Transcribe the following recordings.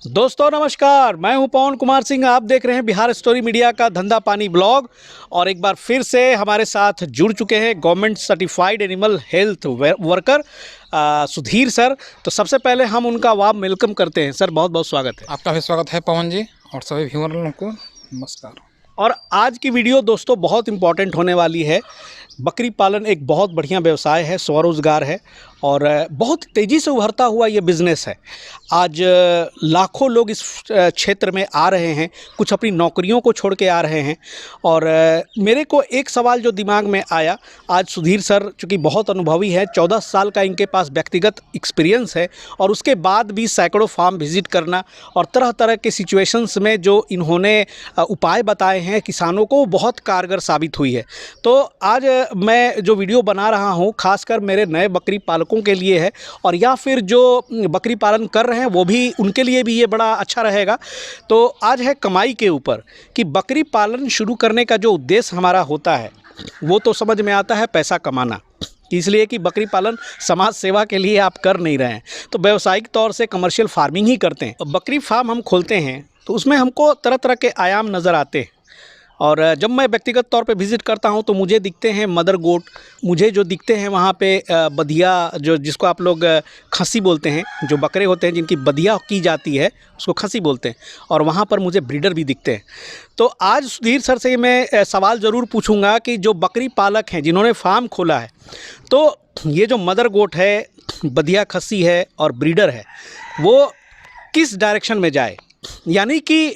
दोस्तों नमस्कार, मैं हूं पवन कुमार सिंह। आप देख रहे हैं बिहार स्टोरी मीडिया का धंधा पानी ब्लॉग। और एक बार फिर से हमारे साथ जुड़ चुके हैं government certified animal health worker Sudhir sir. तो सबसे पहले हम उनका वार्म वेलकम करते हैं। सर बहुत बहुत स्वागत है। आपका भी स्वागत है पवन जी, और सभी व्यूअरों को नमस्कार। और आज की वीडियो दोस्तों बहुत इंपॉर्टेंट होने वाली है। बकरी पालन एक बहुत बढ़िया व्यवसाय है, स्वरोजगार है और बहुत तेज़ी से उभरता हुआ ये बिज़नेस है। आज लाखों लोग इस क्षेत्र में आ रहे हैं, कुछ अपनी नौकरियों को छोड़ के आ रहे हैं। और मेरे को एक सवाल जो दिमाग में आया, आज सुधीर सर चूँकि बहुत अनुभवी है, 14 साल का इनके पास व्यक्तिगत एक्सपीरियंस है और उसके बाद भी सैकड़ों फार्म विज़िट करना और तरह तरह के सिचुएशंस में जो इन्होंने उपाय बताए हैं किसानों को, बहुत कारगर साबित हुई है। तो आज मैं जो वीडियो बना रहा हूँ खासकर मेरे नए बकरी पालकों के लिए है, और या फिर जो बकरी पालन कर रहे हैं वो भी, उनके लिए भी ये बड़ा अच्छा रहेगा। तो आज है कमाई के ऊपर कि बकरी पालन शुरू करने का जो उद्देश्य हमारा होता है वो तो समझ में आता है, पैसा कमाना। इसलिए कि बकरी पालन समाज सेवा के लिए आप कर नहीं रहे हैं, तो व्यावसायिक तौर से कमर्शियल फार्मिंग ही करते हैं। बकरी फार्म हम खोलते हैं तो उसमें हमको तरह तरह के आयाम नज़र आते हैं। और जब मैं व्यक्तिगत तौर पे विज़िट करता हूं तो मुझे दिखते हैं मदर गोट, मुझे जो दिखते हैं वहाँ पे बधिया, जो जिसको आप लोग खस्सी बोलते हैं, जो बकरे होते हैं जिनकी बधिया की जाती है उसको खस्सी बोलते हैं। और वहाँ पर मुझे ब्रीडर भी दिखते हैं। तो आज सुधीर सर से मैं सवाल ज़रूर पूछूंगा कि जो बकरी पालक हैं जिन्होंने फार्म खोला है, तो ये जो मदर गोट है, बधिया खस्सी है और ब्रीडर है, वो किस डायरेक्शन में जाए, यानी कि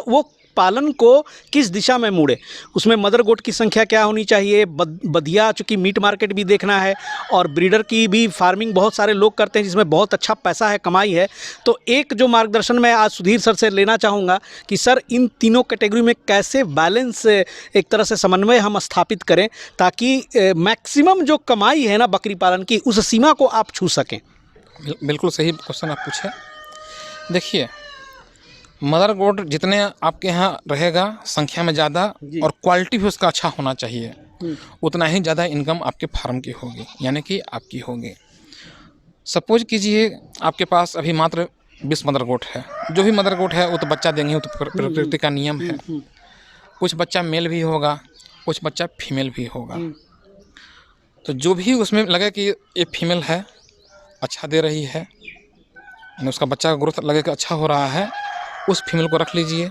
वो पालन को किस दिशा में मुड़े। उसमें मदर गोट की संख्या क्या होनी चाहिए, बधिया, चूँकि मीट मार्केट भी देखना है और ब्रीडर की भी फार्मिंग बहुत सारे लोग करते हैं जिसमें बहुत अच्छा पैसा है, कमाई है। तो एक जो मार्गदर्शन मैं आज सुधीर सर से लेना चाहूँगा कि सर इन तीनों कैटेगरी में कैसे बैलेंस, एक तरह से समन्वय हम स्थापित करें ताकि मैक्सिमम जो कमाई है ना बकरी पालन की, उस सीमा को आप छू सकें। बिल्कुल सही क्वेश्चन आप पूछे। देखिए, मदर गोट जितने आपके यहाँ रहेगा संख्या में ज़्यादा और क्वालिटी भी उसका अच्छा होना चाहिए, उतना ही ज़्यादा इनकम आपके फार्म की होगी, यानी कि आपकी होगी। सपोज कीजिए आपके पास अभी मात्र 20 मदर गोट है। जो भी मदर गोट है वो तो बच्चा देंगे, वो तो प्रकृति का नियम है। कुछ बच्चा मेल भी होगा, कुछ बच्चा फीमेल भी होगा। तो जो भी उसमें लगे कि ये फीमेल है, अच्छा दे रही है, उसका बच्चा का ग्रोथ लगे कि अच्छा हो रहा है, उस फीमेल को रख लीजिए।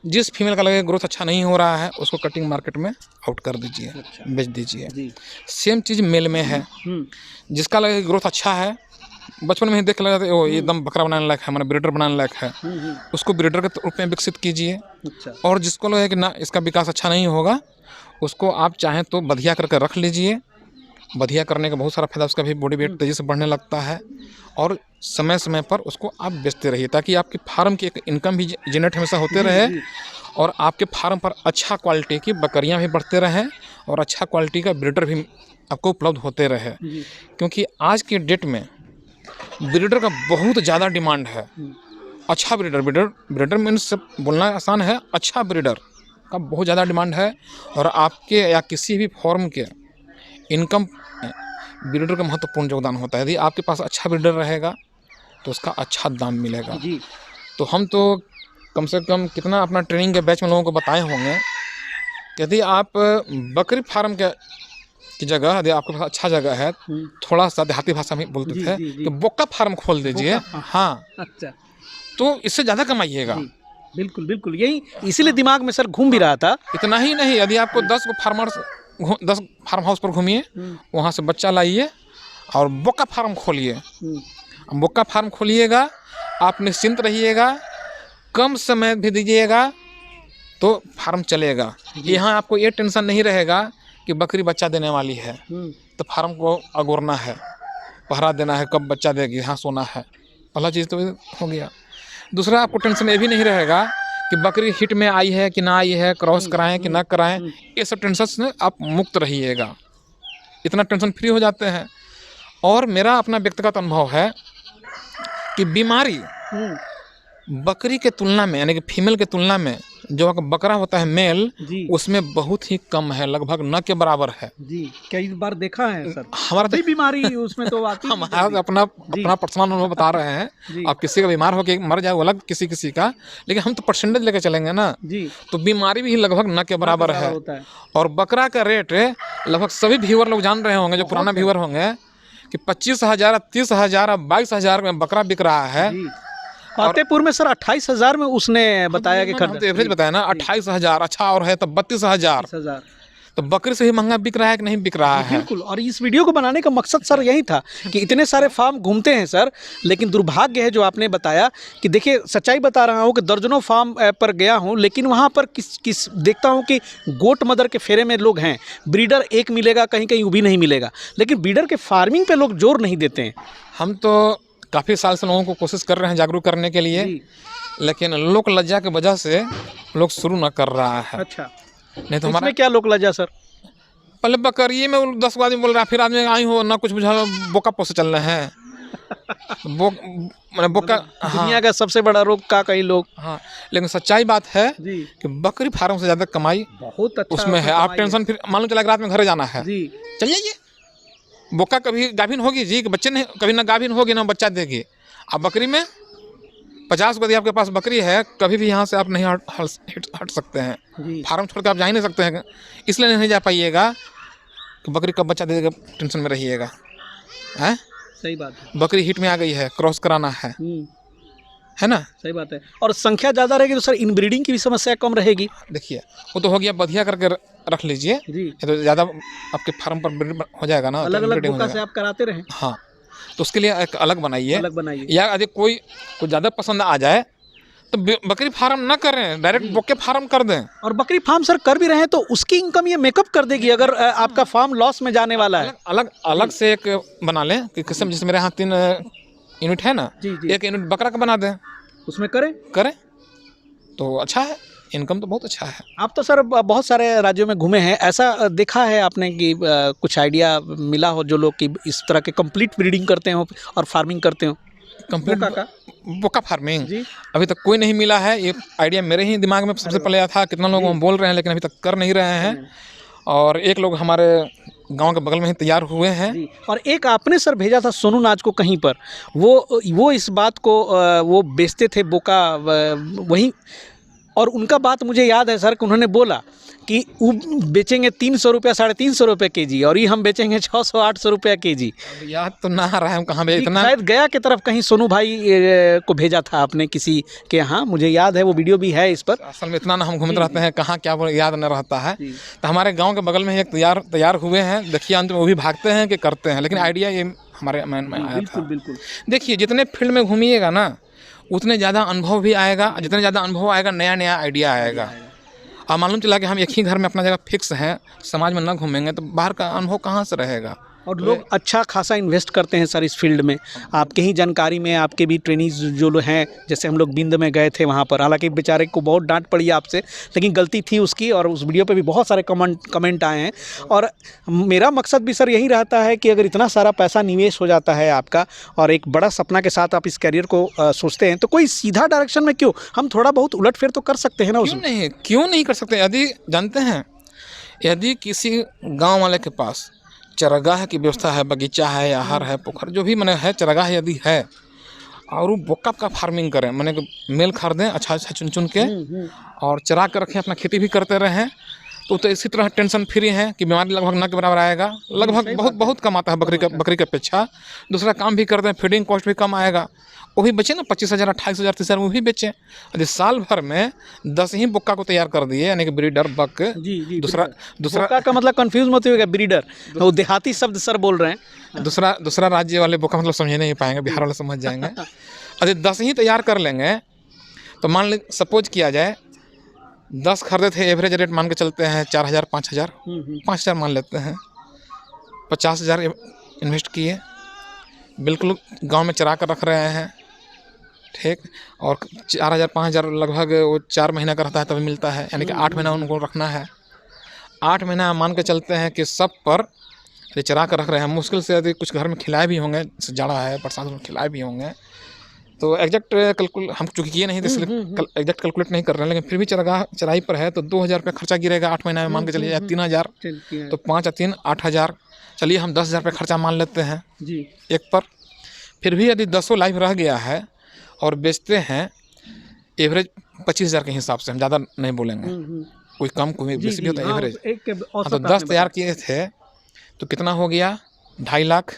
जिस फीमेल का लगे ग्रोथ अच्छा नहीं हो रहा है उसको कटिंग मार्केट में आउट कर दीजिए, अच्छा, बेच दीजिए। सेम चीज़ मेल में है। जिसका लगे ग्रोथ अच्छा है, बचपन में ही देख लगा वो एकदम बकरा बनाने लायक है, मैंने ब्रीडर बनाने लायक है, उसको ब्रीडर के रूप में विकसित कीजिए। और जिसको लगे कि ना इसका विकास अच्छा नहीं होगा, उसको आप चाहें तो बधिया करके रख लीजिए। बधिया करने का बहुत सारा फायदा, उसका भी बॉडी वेट तेज़ी से बढ़ने लगता है। और समय समय पर उसको आप बेचते रहिए ताकि आपकी फार्म की एक इनकम भी जनरेट हमेशा होते रहे और आपके फार्म पर अच्छा क्वालिटी की बकरियां भी बढ़ते रहें और अच्छा क्वालिटी का ब्रीडर भी आपको उपलब्ध होते रहे। क्योंकि आज के डेट में ब्रीडर का बहुत ज़्यादा डिमांड है। अच्छा ब्रीडर मीन्स बोलना आसान है, अच्छा ब्रीडर का बहुत ज़्यादा डिमांड है। और आपके या किसी भी फॉर्म के इनकम ब्रीडर का महत्वपूर्ण योगदान होता है। यदि आपके पास अच्छा ब्रीडर रहेगा तो उसका अच्छा दाम मिलेगा। तो हम तो कम से कम कितना अपना ट्रेनिंग के बैच में लोगों को बताए होंगे कि यदि आप बकरी फार्म की जगह, यदि आपके पास अच्छा जगह है, थोड़ा सा देहाती भाषा में बोलते थे कि बोका फार्म खोल दीजिए। हाँ, अच्छा, तो इससे ज़्यादा कमाइएगा। बिल्कुल बिल्कुल, यही इसीलिए दिमाग में सर घूम भी रहा था। इतना ही नहीं, यदि आपको 10 फार्म हाउस पर घूमिए, वहाँ से बच्चा लाइए और बोका फार्म खोलिए। बोका फार्म खोलिएगा, आप निश्चिंत रहिएगा, कम समय भी दीजिएगा तो फार्म चलेगा। यहाँ आपको ये टेंशन नहीं रहेगा कि बकरी बच्चा देने वाली है तो फार्म को अगोरना है, पहरा देना है, कब बच्चा देगी, यहाँ सोना है। पहला चीज़ तो हो गया। दूसरा, आपको टेंशन ये भी नहीं रहेगा कि बकरी हिट में आई है कि ना आई है, क्रॉस कराएं कि ना कराएं, ये सब टेंशन से आप मुक्त रहिएगा। इतना टेंशन फ्री हो जाते हैं। और मेरा अपना व्यक्तिगत अनुभव है कि बीमारी बकरी के तुलना में, यानी कि फीमेल के तुलना में जो बकरा होता है मेल, जी उसमें बहुत ही कम है, लगभग न के बराबर है। जी, कई बार देखा है सर, हमारा कोई बीमारी उसमें तो आती नहीं हमारा जल्दी। अपना पर्सनल अनुभव बता रहे हैं। जी अब किसी का बीमार होकर मर जाए वो अलग किसी किसी का, लेकिन हम तो परसेंटेज लेके चलेंगे ना, जी, तो बीमारी भी लगभग न के बराबर है। होता है। और बकरा का रेट लगभग सभी व्यूअर लोग जान रहे होंगे, जो पुराना व्यूअर होंगे, कि 25,000, 30,000, 22,000 में बकरा बिक रहा है। जी, फतेहपुर में सर 28,000 में उसने बताया कि हम तो एवरेज बताया ना, 28,000 अच्छा और है तब 32,000। 30,000 तो बकरी से ही महंगा बिक रहा है कि नहीं बिक रहा है? बिल्कुल। और इस वीडियो को बनाने का मकसद सर यही था कि इतने सारे फार्म घूमते हैं सर, लेकिन दुर्भाग्य है जो आपने बताया कि देखिए, सच्चाई बता रहा हूँ कि दर्जनों फार्म पर गया हूँ, लेकिन वहाँ पर किस देखता हूँ कि गोट मदर के फेरे में लोग हैं, ब्रीडर एक मिलेगा, कहीं कहीं वो भी नहीं मिलेगा, लेकिन ब्रीडर के फार्मिंग पे लोग जोर नहीं देते हैं। हम तो काफ़ी साल से लोगों को कोशिश कर रहे हैं जागरूक करने के लिए, जी, लेकिन लोक लज्जा की वजह से लोग शुरू न कर रहा है। अच्छा, नहीं तो हमारा इसमें क्या लोक लज्जा सर? पहले बकरिए में 10 आदमी बोल रहा है, फिर आदमी आई हो ना कुछ बुझा, बोका पोसे चल रहे हैं। मैंने बोका, हाँ दुनिया का सबसे बड़ा रोग का कई लोग। हाँ, लेकिन सच्चाई बात है जी, कि बकरी फार्म से ज़्यादा कमाई बहुत अच्छा उसमें है। आप कमाई टेंशन, फिर मालूम चला कि रात में घर जाना है, जी, चल जाइए। बोका कभी गाभिन होगी जी, कि बच्चे नहीं, कभी ना गाभिन होगी ना बच्चा देगी। अब बकरी में 50 यदि आपके पास बकरी है, कभी भी यहाँ से आप नहीं हट सकते हैं। जी, फार्म छोड़ के आप जा ही नहीं सकते हैं, इसलिए नहीं जा पाइएगा कि बकरी कब बच्चा दे देगा, टेंशन में रहिएगा। हैं, सही बात है। बकरी हिट में आ गई है, क्रॉस कराना है ना। सही बात है। और संख्या ज़्यादा रहेगी तो सर इनब्रीडिंग की भी समस्या कम रहेगी। देखिए, वो तो हो गया, बढ़िया करके रख लीजिए, जी, ये तो ज़्यादा आपके फार्म पर ब्रीड हो जाएगा ना, अलग तो अलग inbreeding हो बोका से जाएगा। आप कराते रहें, हाँ, तो उसके लिए एक अलग बनाइए, अलग बनाइए। या यदि कोई ज़्यादा पसंद आ जाए तो बकरी फार्म ना करें, डायरेक्ट बोके फार्म कर दें। और बकरी फार्म सर कर भी रहे हैं तो उसकी इनकम ये मेकअप कर देगी अगर आपका फार्म लॉस में जाने वाला है। अलग से एक बना लें कि किस्म, जैसे मेरे यहाँ 3 यूनिट है ना, जी, जी। एक यूनिट बकरा का बना दें, उसमें करें। तो अच्छा है, इनकम तो बहुत अच्छा है। आप तो सर बहुत सारे राज्यों में घूमे हैं, ऐसा देखा है आपने कि कुछ आइडिया मिला हो जो लोग कि इस तरह के कंप्लीट ब्रीडिंग करते हो और फार्मिंग करते हो? कंप्लीट बोका का? बोका फार्मिंग जी, अभी तक कोई नहीं मिला है। ये आइडिया मेरे ही दिमाग में सबसे पहले आया था, कितना लोग हम बोल रहे हैं, लेकिन अभी तक कर नहीं रहे हैं। और एक लोग हमारे गांव के बगल में ही तैयार हुए हैं। जी। और एक आपने सर भेजा था सोनू नाज को कहीं पर, वो इस बात को वो बेचते थे बोका वहीं, और उनका बात मुझे याद है सर कि उन्होंने बोला कि वो बेचेंगे 300 रुपया, 350 रुपये केजी, और ये हम बेचेंगे 600-800 रुपया केजी। अब याद तो ना आ रहा है हम कहाँ पे इतना। शायद गया की तरफ कहीं सोनू भाई को भेजा था आपने किसी के यहाँ, मुझे याद है, वो वीडियो भी है इस पर। असल में इतना ना हम घूमते रहते हैं, कहाँ क्या याद न रहता है। तो हमारे गांव के बगल में ही एक तैयार हुए हैं, देखिए अंत में वो भी भागते हैं कि करते हैं, लेकिन आइडिया ये हमारे मन में आया था। बिल्कुल। देखिए, जितने फील्ड में घूमिएगा ना, उतने ज़्यादा अनुभव भी आएगा, जितने ज़्यादा अनुभव आएगा, नया नया आइडिया आएगा। अब मालूम चला कि हम एक ही घर में अपना जगह फिक्स हैं, समाज में ना घूमेंगे तो बाहर का अनुभव कहाँ से रहेगा। और लोग अच्छा खासा इन्वेस्ट करते हैं सर इस फील्ड में। आपके ही जानकारी में आपके भी ट्रेनीज जो लोग हैं, जैसे हम लोग बिंद में गए थे वहाँ पर, हालांकि बेचारे को बहुत डांट पड़ी आपसे, लेकिन गलती थी उसकी, और उस वीडियो पे भी बहुत सारे कमेंट आए हैं। और मेरा मकसद भी सर यही रहता है कि अगर इतना सारा पैसा निवेश हो जाता है आपका, और एक बड़ा सपना के साथ आप इस करियर को सोचते हैं, तो कोई सीधा डायरेक्शन में क्यों, हम थोड़ा बहुत उलटफेर तो कर सकते हैं ना उसमें। क्यों नहीं कर सकते। यदि जानते हैं, यदि किसी गाँव वाले के पास चरागाह की व्यवस्था है, बगीचा है, आहार है, पोखर जो भी मैंने है, चरागाह यदि है, और वो बोका का फार्मिंग करें, मैंने मेल खरीदें अच्छा चुन के, और चरा कर रखें, अपना खेती भी करते रहें, तो इसी तरह टेंशन फ्री है कि बीमारी लगभग न के बराबर आएगा, लगभग बहुत कम आता है बकरी के अपेक्षा। दूसरा काम भी कर दें, फीडिंग कॉस्ट भी कम आएगा, वो भी बेचे ना 25,000, 28,000, 30,000 वो भी बेचें। यदि साल भर में 10 ही बोका को तैयार कर दिए, यानी कि ब्रीडर बक। जी, दूसरा बोका का मतलब कंफ्यूज मत होइएगा, ब्रीडर वो देहाती शब्द सर बोल रहे हैं। दूसरा राज्य वाले बोका मतलब समझ नहीं पाएंगे, बिहार वाले समझ जाएंगे। यदि 10 ही तैयार कर लेंगे तो मान ली, सपोज किया जाए 10 खरीदे थे, एवरेज रेट मान के चलते हैं 4,000, 5,000, 5,000 मान लेते हैं, 50,000 इन्वेस्ट किए, बिल्कुल गांव में चरा कर रख रहे हैं, ठीक, और 4,000, 5,000 लगभग वो 4 महीना का रहता है तभी मिलता है, यानी कि 8 महीना उनको रखना है। 8 महीना मान के चलते हैं कि सब पर यदि चरा कर रख रहे हैं, मुश्किल से यदि कुछ घर में खिलाए भी होंगे, जाड़ा है, बरसात में खिलाए भी होंगे, तो एग्जैक्ट हम चूँकि किए नहीं थे इसलिए एग्जैक्ट कैलकुलेट नहीं कर रहे हैं, लेकिन फिर भी चराई पर है तो 2,000 रुपये खर्चा गिरेगा 8 महीना में, मान के चलिए 3,000, तो 5 या 3 8,000, चलिए हम 10,000 रुपये खर्चा मान लेते हैं जी। एक पर। फिर भी यदि 10 लाइव रह गया है और बेचते हैं एवरेज 25,000 के हिसाब से, हम ज़्यादा नहीं बोलेंगे, कोई कम कोई बेसी भी होता है एवरेज। हाँ, तो 10 तैयार किए थे तो कितना हो गया 2.5 लाख,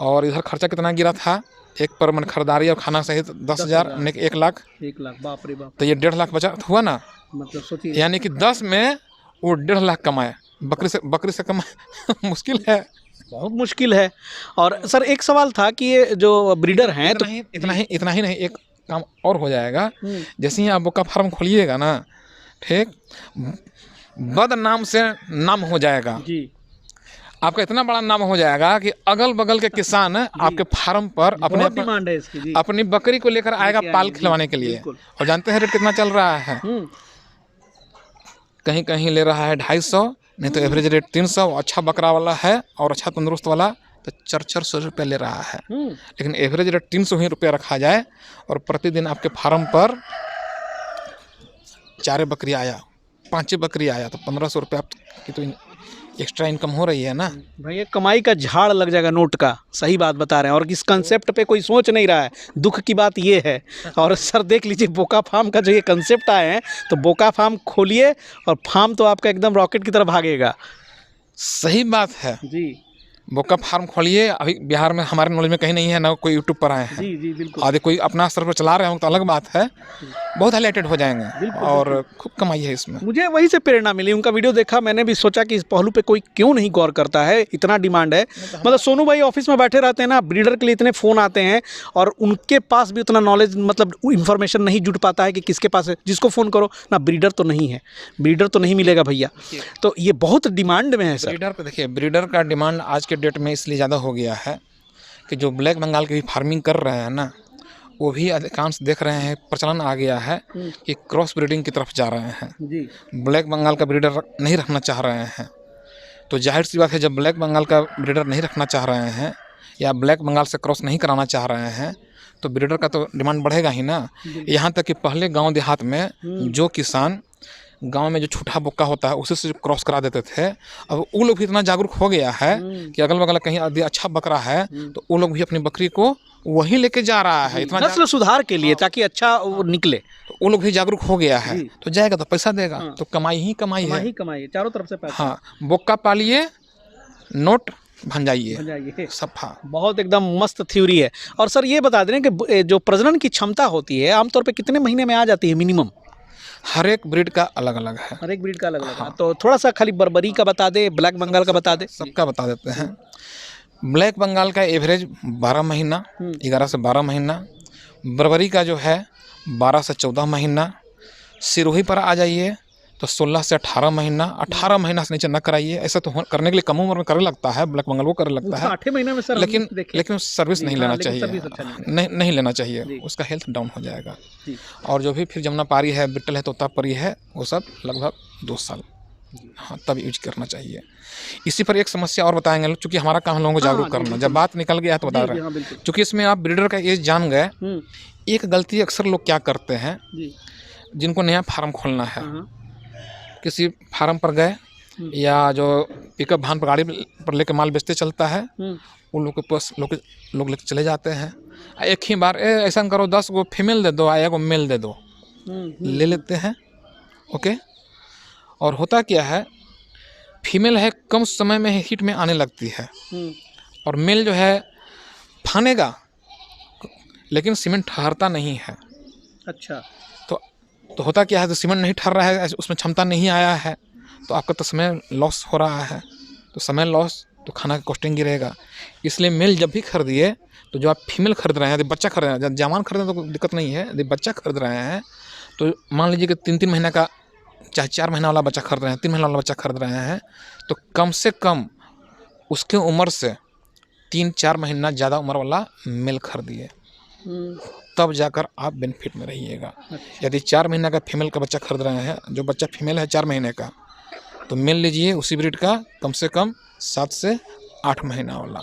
और इधर खर्चा कितना गिरा था एक पर, मन खरीदारी और खाना सहित 10,000 ने 1 लाख, 1 लाख, बाप रे बाप। तो ये 1.5 लाख बचा हुआ ना, मतलब सोचिए, यानी कि 10 में वो 1.5 लाख कमाए। बकरी से कमाए मुश्किल है, बहुत मुश्किल है। और सर एक सवाल था कि ये जो ब्रीडर हैं तो इतना ही नहीं, एक काम और हो जाएगा। जैसे ही आप बोका फार्म खोलिएगा ना, ठीक, बदनाम से नाम हो जाएगा जी। आपका, इतना बड़ा नाम हो जाएगा कि अगल बगल के किसान आपके फार्म पर डिमांड है इसकी जी। अपनी बकरी को लेकर आएगा पाल खिलवाने के लिए। और जानते हैं रेट कितना चल रहा है? कहीं कहीं ले रहा है 250, नहीं तो एवरेज रेट 300। अच्छा बकरा वाला है और अच्छा तंदुरुस्त वाला तो 400 रुपये ले रहा है, लेकिन एवरेज रेट 300 ही रुपये रखा जाए और प्रतिदिन आपके फार्म पर 4 बकरी आया, 5 बकरी आया, तो 1,500 रुपये आपकी तो एक्स्ट्रा इनकम हो रही है ना भाई। ये कमाई का झाड़ लग जाएगा नोट का, सही बात बता रहे हैं। और इस कंसेप्ट पे कोई सोच नहीं रहा है, दुख की बात ये है। और सर देख लीजिए बोका फार्म का जो ये कंसेप्ट आए हैं, तो बोका फार्म खोलिए और फार्म तो आपका एकदम रॉकेट की तरह भागेगा। सही बात है जी। बोका फार्म खोलिए। अभी बिहार में हमारे नॉलेज में कहीं नहीं है, ना कोई यूट्यूब पर आए हैं। जी जी बिल्कुल। आधे कोई अपना स्तर पर चला रहे होंगे तो अलग बात है, बहुत हाईलाइटेड हो जाएंगे और खूब कमाई है इसमें। मुझे वहीं से प्रेरणा मिली, उनका वीडियो देखा, मैंने भी सोचा कि इस पहलू पे कोई क्यों नहीं गौर करता है, इतना डिमांड है। मतलब सोनू भाई ऑफिस में बैठे रहते हैं ना, ब्रीडर के लिए इतने फ़ोन आते हैं और उनके पास भी उतना नॉलेज, मतलब इन्फॉर्मेशन नहीं जुट पाता है कि किसके पास है। जिसको फ़ोन करो ना, ब्रीडर तो नहीं है, ब्रीडर तो नहीं मिलेगा भैया। तो ये बहुत डिमांड में है सर। ब्रीडर पे देखिए, ब्रीडर का डिमांड आज के डेट में इसलिए ज़्यादा हो गया है कि जो ब्लैक बंगाल की भी फार्मिंग कर रहे हैं ना, वो भी अधिकांश देख रहे हैं, प्रचलन आ गया है कि क्रॉस ब्रीडिंग की तरफ जा रहे हैं जी। ब्लैक बंगाल का ब्रीडर नहीं रखना चाह रहे हैं। तो जाहिर सी बात है, जब ब्लैक बंगाल का ब्रीडर नहीं रखना चाह रहे हैं या ब्लैक बंगाल से क्रॉस नहीं कराना चाह रहे हैं, तो ब्रीडर का तो डिमांड बढ़ेगा ही ना। यहाँ तक कि पहले गांव देहात में जो किसान गांव में जो छोटा बोका होता है उसी से क्रॉस करा देते थे, अब वो लोग भी इतना जागरूक हो गया है कि अगल बगल कहीं यदि अच्छा बकरा है तो वो लोग भी अपनी बकरी को वहीं लेके जा रहा है, इतना नस्ल सुधार के लिए, ताकि अच्छा वो निकले। तो वो लोग भी जागरूक हो गया है, तो जाएगा तो पैसा देगा। तो कमाई ही कमाई है, कमाई चारों तरफ से पैसा। हाँ, बोका पालिए, नोट भंजाइए, सफा। बहुत एकदम मस्त थ्योरी है। और सर ये बता दें कि जो प्रजनन की क्षमता होती है आमतौर पे कितने महीने में आ जाती है मिनिमम? हर एक ब्रीड का अलग अलग है, हर एक ब्रीड का अलग अलग है। तो थोड़ा सा खाली बर्बरी का बता दे, ब्लैक बंगाल का बता दे। सबका बता देते हैं। ब्लैक बंगाल का एवरेज 12 महीना, 11 से 12 महीना। बर्बरी का जो है 12 से 14 महीना। सिरोही पर आ जाइए तो 16 से 18 महीना। 18 महीना से नीचे न कराइए, ऐसा तो करने के लिए कम उम्र में करने लगता है, ब्लैक बंगाल वो करने लगता है 8 महीने में सर। लेकिन सर्विस नहीं लेना चाहिए, नहीं लेना चाहिए, उसका हेल्थ डाउन हो जाएगा। और जो भी फिर जमुना पारी है, बिट्टल है, तोतापरी है, वो सब लगभग 2 साल, हाँ, तब यूज करना चाहिए। इसी पर एक समस्या और बताएंगे, चूंकि हमारा काम हम लोगों को जागरूक करना, जब बात निकल गया है तो बता रहे हैं। चूंकि इसमें आप ब्रीडर का एज जान गए, एक गलती अक्सर लोग क्या करते हैं, जिनको नया फार्म खोलना है, किसी फार्म पर गए या जो पिकअप वैन पर गाड़ी पर लेके माल बेचते चलता है, उन लोग के पास लोग लेके चले जाते हैं। एक ही बार ऐसा करो 10 गो फीमेल दे दो, 1 गो मेल दे दो, ले लेते हैं। ओके, और होता क्या है, फीमेल है कम समय में हीट में आने लगती है और मेल जो है फानेगा, लेकिन सीमेंट ठहरता नहीं है। अच्छा, तो होता क्या है, तो सीमेंट नहीं ठहर रहा है, उसमें क्षमता नहीं आया है, तो आपका तो समय लॉस हो रहा है। तो समय लॉस तो खाना का कॉस्टिंग गिरेगा। इसलिए मेल जब भी खरीदिए तो जो आप फीमेल खरीद रहे हैं, यदि बच्चा खरीद रहे हैं, जब जवान खरीद रहे हैं तो कोई दिक्कत नहीं है, यदि बच्चा खरीद रहे हैं तो मान लीजिए कि 3-3 महीना का, चाहे 4 महीना वाला बच्चा खरीद रहे हैं, 3 महीना वाला बच्चा खरीद रहे हैं, तो कम से कम उसके उम्र से 3-4 महीना ज़्यादा उम्र वाला मेल खरीदिए, तब जाकर आप बेनिफिट में रहिएगा। यदि 4 महीना का फीमेल का बच्चा खरीद रहे हैं, जो बच्चा फीमेल है 4 महीने का, तो मेल लीजिए उसी ब्रीड का, कम से कम 7 से 8 महीना वाला,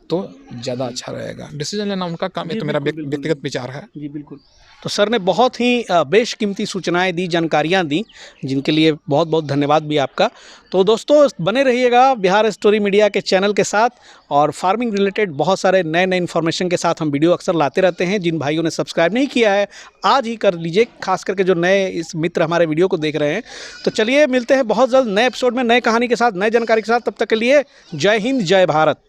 तो ज़्यादा अच्छा रहेगा। डिसीजन लेना उनका काम है, ये तो मेरा व्यक्तिगत विचार है। जी बिल्कुल। तो सर ने बहुत ही बेशकीमती सूचनाएं दी, जानकारियां दी, जिनके लिए बहुत बहुत धन्यवाद भी आपका। तो दोस्तों बने रहिएगा बिहार स्टोरी मीडिया के चैनल के साथ, और फार्मिंग रिलेटेड बहुत सारे नए नए इन्फॉर्मेशन के साथ हम वीडियो अक्सर लाते रहते हैं। जिन भाइयों ने सब्सक्राइब नहीं किया है आज ही कर लीजिए, खास करके जो नए इस मित्र हमारे वीडियो को देख रहे हैं। तो चलिए मिलते हैं बहुत जल्द नए एपिसोड में, नए कहानी के साथ, नए जानकारी के साथ। तब तक के लिए जय हिंद, जय भारत।